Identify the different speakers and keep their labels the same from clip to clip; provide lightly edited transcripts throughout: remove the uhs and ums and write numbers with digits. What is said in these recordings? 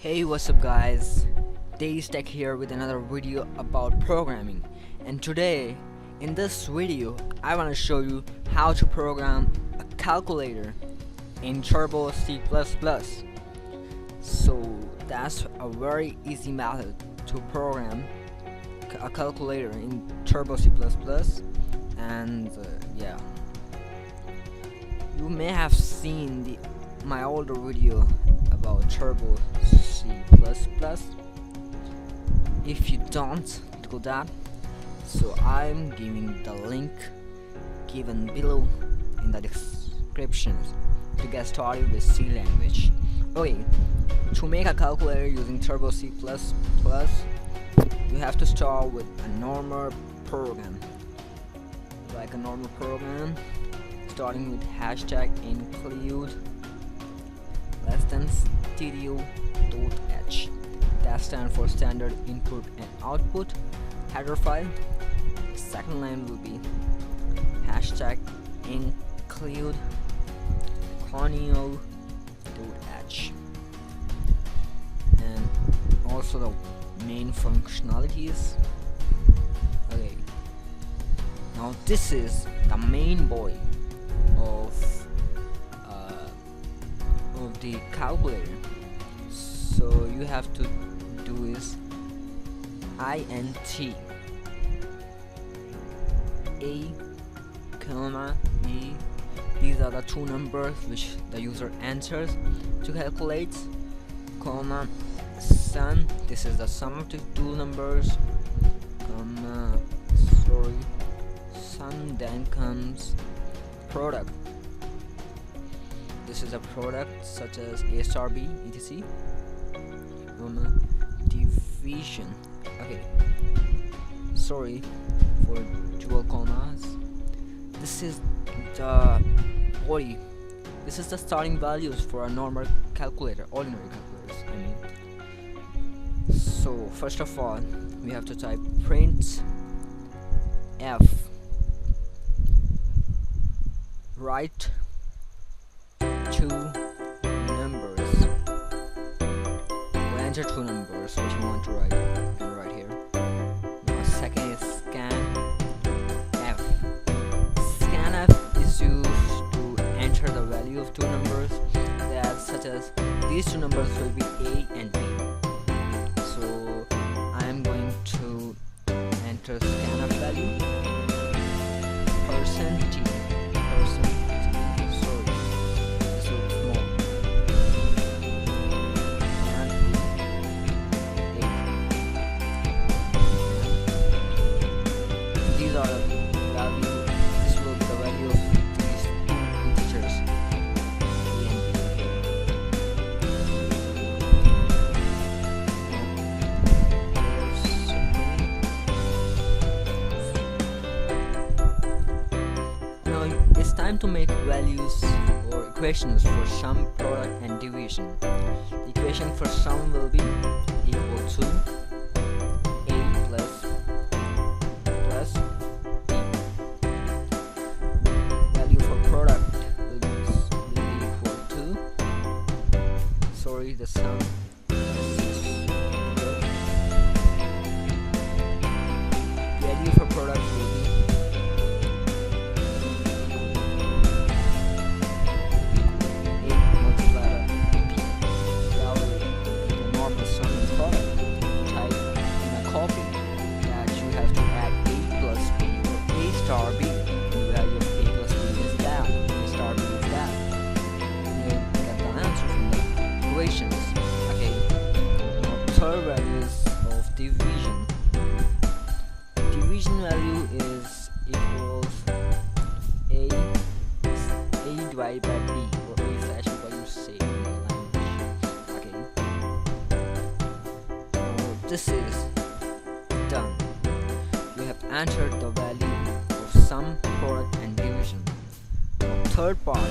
Speaker 1: Hey, what's up guys? Days Tech here with another video about programming, and today in this video I want to show you how to program a calculator in Turbo C++. So that's a very easy method to program a calculator in Turbo C++, and yeah, you may have seen my older video about Turbo C++. If you don't do that, so I'm giving the link given below in the description to get started with C language. Okay, to make a calculator using Turbo C++, you have to start with a normal program, starting with hashtag include less than stereo.h. that stands for standard input and output header file. Second line will be hashtag include conio.h, and also the main functionalities. Okay, now this is the main body of the calculator. So you have to do is int a comma b. These are the two numbers which the user enters to calculate, comma sum. This is the sum of the two numbers, comma sum. Then comes product. This is a product such as a star b etc. Division. Okay, sorry for dual commas. This is the body. This is the starting values for a normal calculator, ordinary calculators I mean. So first of all, we have to type print f write two numbers. We'll enter two numbers which you want to write. You can write here. Now second is scan f. Scan f is used to enter the value of two numbers, that such as these two numbers will be a and b. So I am going to enter scanf value %t. It's time to make values or equations for sum, product and division. The equation for sum will be equal to a plus b. Value for product will be equal to, the sum. Value for product will be star b. The value of a plus b is that, star b is that. You get the answer from the equations. Okay, now third values of division. Division value is equals a divided by b, or a slash what you say in the language. Okay, now this is done. We have entered the value sum, product and division. Third part,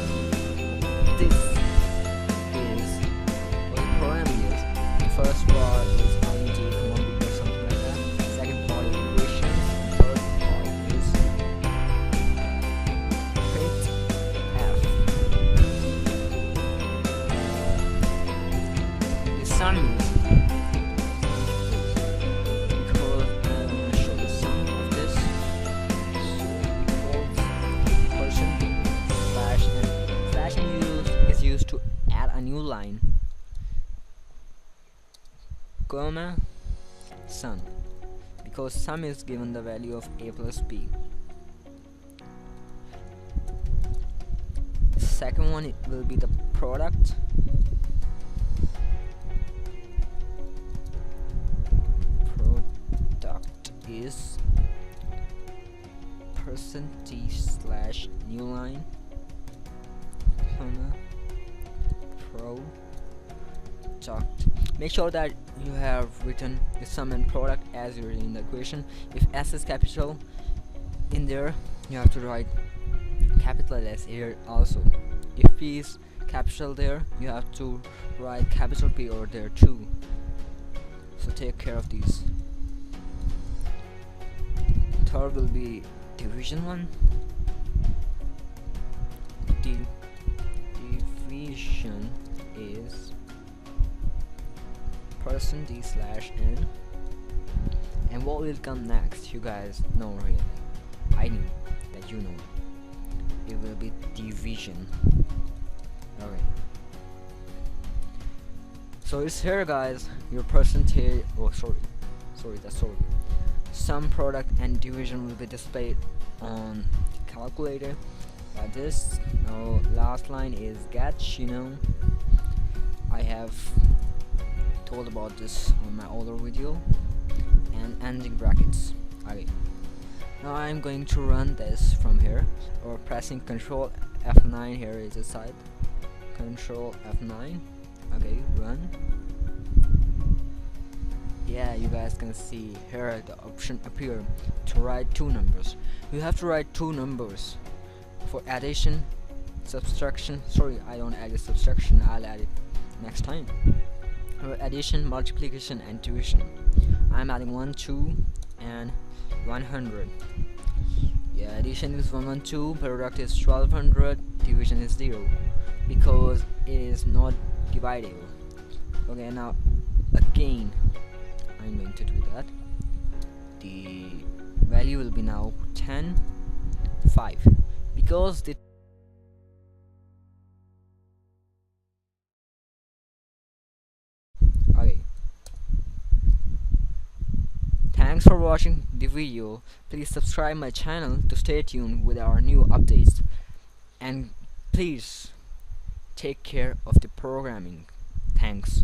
Speaker 1: this is what the program is. The first part is int, or something like that. Second part is equations. Third part is print f. The sum is, because I want to show the sum of this. So equals person slash n. Slash n is used to add a new line, comma sum, because sum is given the value of a plus b. The second one, it will be the product. Product is % slash new line, comma product. Make sure that you have written the sum and product as you're in the equation. If S is capital in there, you have to write capital S here also. If P is capital there, you have to write capital P over there too. So take care of these. Third will be division one. Division is % slash n. And what will come next, you guys know really. I know that you know. It will be division. Okay. So it's here, guys. Your percentage. Oh, sorry. Sum, product, and division will be displayed on calculator. Like this. Now, last line is get. You know, I have told about this on my other video. And ending brackets. Okay. Now I'm going to run this from here, or pressing Ctrl F9. Here is the side. Ctrl F9. Okay, run. Yeah, you guys can see here the option appear to write two numbers. You have to write two numbers for addition, subtraction. Sorry, I don't add a subtraction. I'll add it next time. Addition, multiplication, and division. I'm adding 1, 2, and 100. Yeah, addition is 112, product is 1200, division is 0 because it is not dividable. Okay, now again I'm going to do that. The value will be now 10, 5 because the okay. Thanks for watching the video. Please subscribe my channel to stay tuned with our new updates, and please take care of the programming. Thanks.